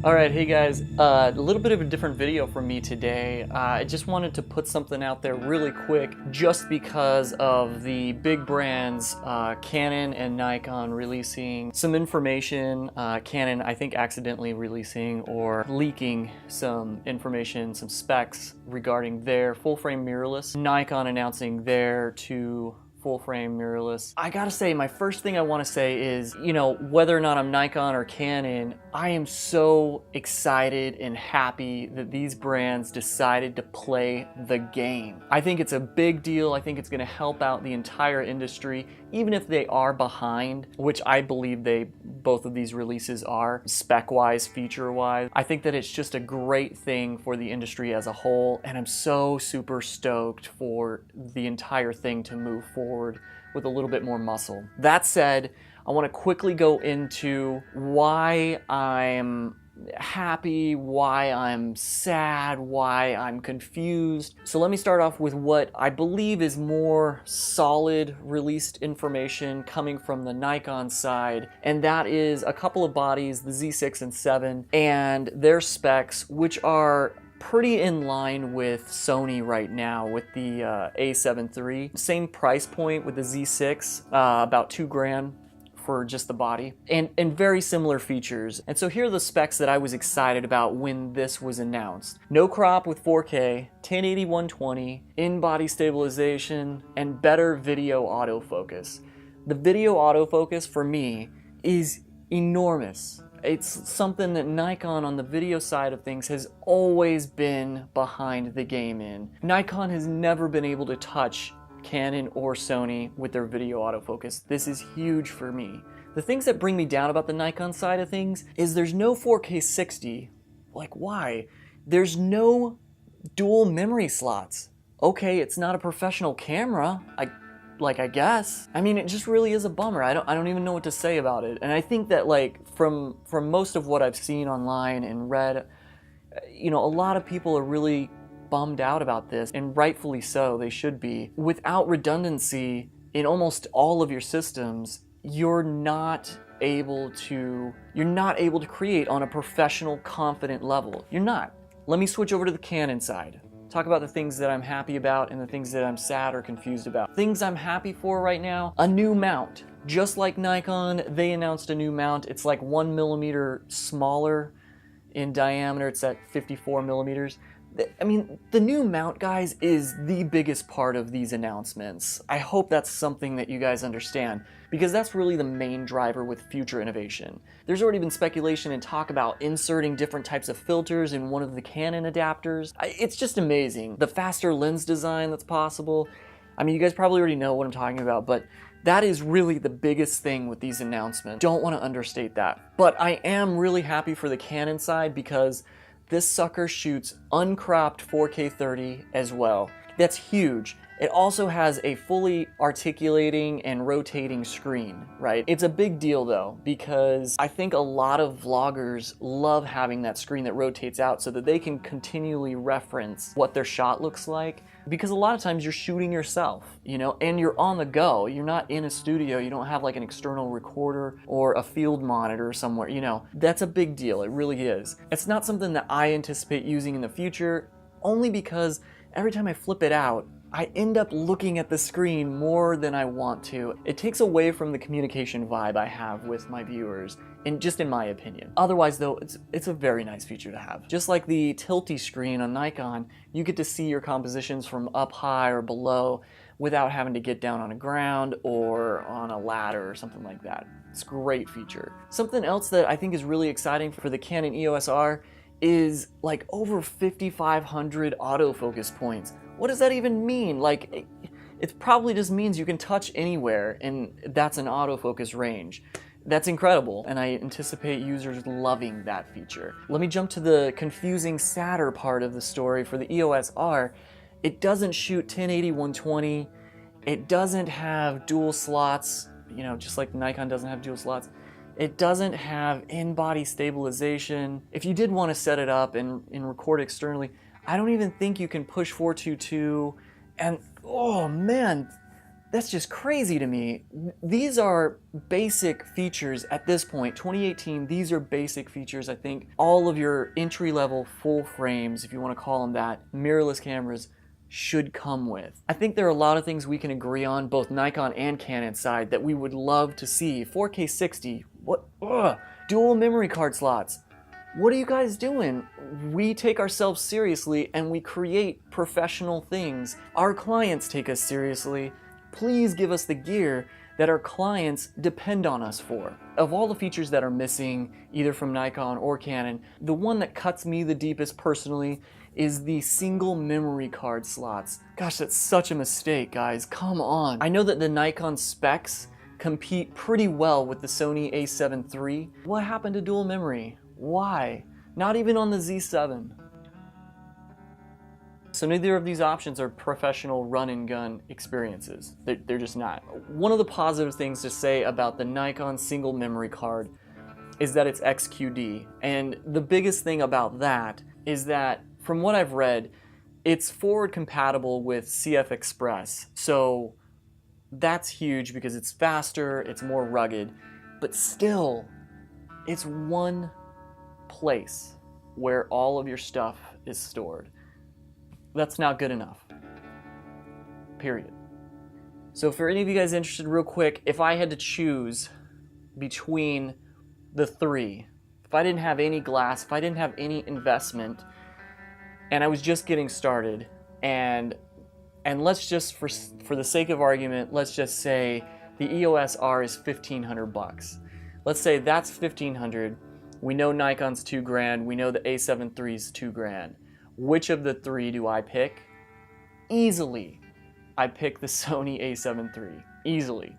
Alright, hey guys, a little bit of a different video from me today. I just wanted to put something out there really quick just because of the big brands, Canon and Nikon releasing some information, Canon I think accidentally releasing or leaking some information, some specs regarding their full-frame mirrorless, Nikon announcing their two full-frame mirrorless. I gotta say, my first thing I want to say is, you know, whether or not I'm Nikon or Canon, I am so excited and happy that these brands decided to play the game. I think it's a big deal. I think it's going to help out the entire industry, even if they are behind, which I believe both of these releases are, spec-wise, feature-wise. I think that it's just a great thing for the industry as a whole, and I'm so super stoked for the entire thing to move forward with a little bit more muscle. That said, I want to quickly go into why I'm happy, why I'm sad, why I'm confused. So let me start off with what I believe is more solid released information coming from the Nikon side, and that is a couple of bodies, the Z6 and 7, and their specs, which are pretty in line with Sony right now with the A7 III. Same price point with the Z6, about $2,000 for just the body, and very similar features. And so here are the specs that I was excited about when this was announced. No crop with 4K, 1080 120, in-body stabilization, and better video autofocus. The video autofocus for me is enormous. It's something that Nikon on the video side of things has always been behind the game in. Nikon has never been able to touch Canon or Sony with their video autofocus. This is huge for me. The things that bring me down about the Nikon side of things is there's no 4K 60. Like, why? There's no dual memory slots. Okay, it's not a professional camera, I guess. I mean, it just really is a bummer. I don't even know what to say about it. And I think that, like, from most of what I've seen online and read, you know, a lot of people are really bummed out about this, and rightfully so, they should be. Without redundancy in almost all of your systems, you're not able to create on a professional, confident level. You're not. Let me switch over to the Canon side. Talk about the things that I'm happy about and the things that I'm sad or confused about. Things I'm happy for right now, a new mount. Just like Nikon, they announced a new mount. It's like 1 millimeter smaller in diameter. It's at 54 millimeters. I mean, the new mount, guys, is the biggest part of these announcements. I hope that's something that you guys understand, because that's really the main driver with future innovation. There's already been speculation and talk about inserting different types of filters in one of the Canon adapters. It's just amazing. The faster lens design that's possible. I mean, you guys probably already know what I'm talking about, but that is really the biggest thing with these announcements. Don't want to understate that. But I am really happy for the Canon side because this sucker shoots uncropped 4K 30 as well. That's huge. It also has a fully articulating and rotating screen, right? It's a big deal though, because I think a lot of vloggers love having that screen that rotates out so that they can continually reference what their shot looks like. Because a lot of times you're shooting yourself, you know, and you're on the go. You're not in a studio. You don't have like an external recorder or a field monitor somewhere, you know. That's a big deal. It really is. It's not something that I anticipate using in the future, only because every time I flip it out, I end up looking at the screen more than I want to. It takes away from the communication vibe I have with my viewers, just in my opinion. Otherwise though, it's a very nice feature to have. Just like the tilty screen on Nikon, you get to see your compositions from up high or below without having to get down on the ground or on a ladder or something like that. It's a great feature. Something else that I think is really exciting for the Canon EOS R is like over 5,500 autofocus points. What does that even mean? Like, it probably just means you can touch anywhere, and that's an autofocus range. That's incredible, and I anticipate users loving that feature. Let me jump to the confusing, sadder part of the story for the EOS R. It doesn't shoot 1080 120. It doesn't have dual slots, you know, just like the Nikon doesn't have dual slots. It doesn't have in-body stabilization. If you did want to set it up and record externally, I don't even think you can push 422, and oh man, That's just crazy to me. These are basic features at this point, 2018, these are basic features. I think all of your entry-level full frames, if you want to call them that, mirrorless cameras should come with. I think there are a lot of things we can agree on, both Nikon and Canon side, that we would love to see. 4K 60, what? Ugh. Dual memory card slots. What are you guys doing? We take ourselves seriously and we create professional things. Our clients take us seriously. Please give us the gear that our clients depend on us for. Of all the features that are missing, either from Nikon or Canon, the one that cuts me the deepest personally is the single memory card slots. Gosh, that's such a mistake, guys. Come on. I know that the Nikon specs compete pretty well with the Sony a7 III. What happened to dual memory? Why? Not even on the Z7. So neither of these options are professional run and gun experiences. They're just not. One of the positive things to say about the Nikon single memory card is that it's XQD. And the biggest thing about that is that, from what I've read, it's forward compatible with CF Express. So that's huge because it's faster, it's more rugged, but still, it's one place where all of your stuff is stored. That's not good enough. Period. So for any of you guys interested, real quick, if I had to choose between the three, if I didn't have any glass, if I didn't have any investment, and I was just getting started, and let's just, for the sake of argument, let's just say the EOS R is $1,500. Let's say that's $1,500. We know Nikon's $2,000. We know the a7 III's $2,000. Which of the three do I pick? Easily, I pick the Sony a7 III. Easily.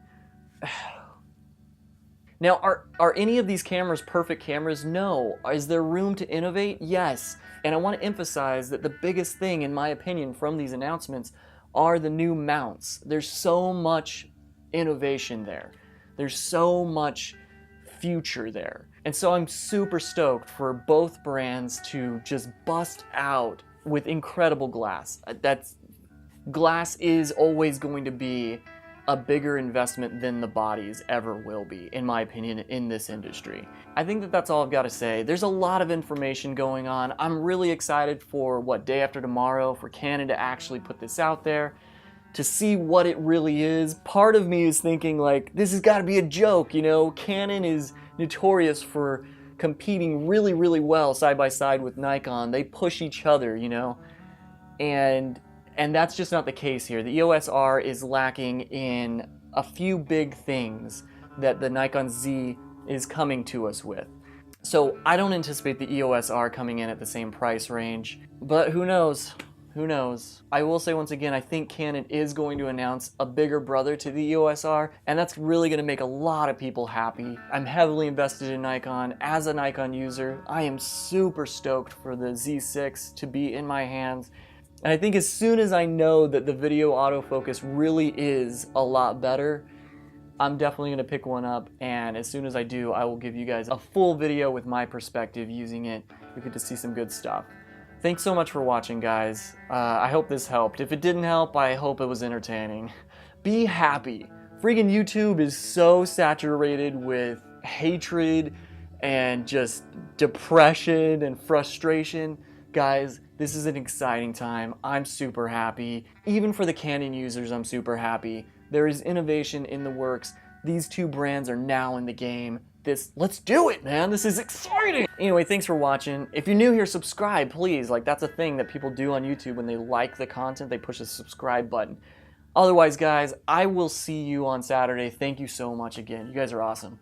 Now, are any of these cameras perfect cameras? No. Is there room to innovate? Yes. And I want to emphasize that the biggest thing, in my opinion, from these announcements are the new mounts. There's so much innovation there. There's so much future there. And so I'm super stoked for both brands to just bust out with incredible glass. Glass is always going to be a bigger investment than the bodies ever will be, in my opinion, in this industry. I think that that's all I've got to say. There's a lot of information going on. I'm really excited for, day after tomorrow, for Canon to actually put this out there, to see what it really is. Part of me is thinking, like, this has got to be a joke, you know? Canon is notorious for competing really, really well side by side with Nikon. They push each other, you know? And that's just not the case here. The EOS R is lacking in a few big things that the Nikon Z is coming to us with. So I don't anticipate the EOS R coming in at the same price range, but who knows? Who knows? I will say once again, I think Canon is going to announce a bigger brother to the EOS R, and that's really going to make a lot of people happy. I'm heavily invested in Nikon. As a Nikon user, I am super stoked for the Z6 to be in my hands. And I think as soon as I know that the video autofocus really is a lot better, I'm definitely going to pick one up, and as soon as I do, I will give you guys a full video with my perspective using it. You get to see some good stuff. Thanks so much for watching, guys. I hope this helped. If it didn't help, I hope it was entertaining. Be happy. Freaking YouTube is so saturated with hatred and just depression and frustration. Guys, this is an exciting time. I'm super happy. Even for the Canon users, I'm super happy. There is innovation in the works. These two brands are now in the game. Let's do it, man. This is exciting. Anyway, thanks for watching. If you're new here, subscribe, please. Like, that's a thing that people do on YouTube when they like the content. They push the subscribe button. Otherwise, guys, I will see you on Saturday. Thank you so much again. You guys are awesome.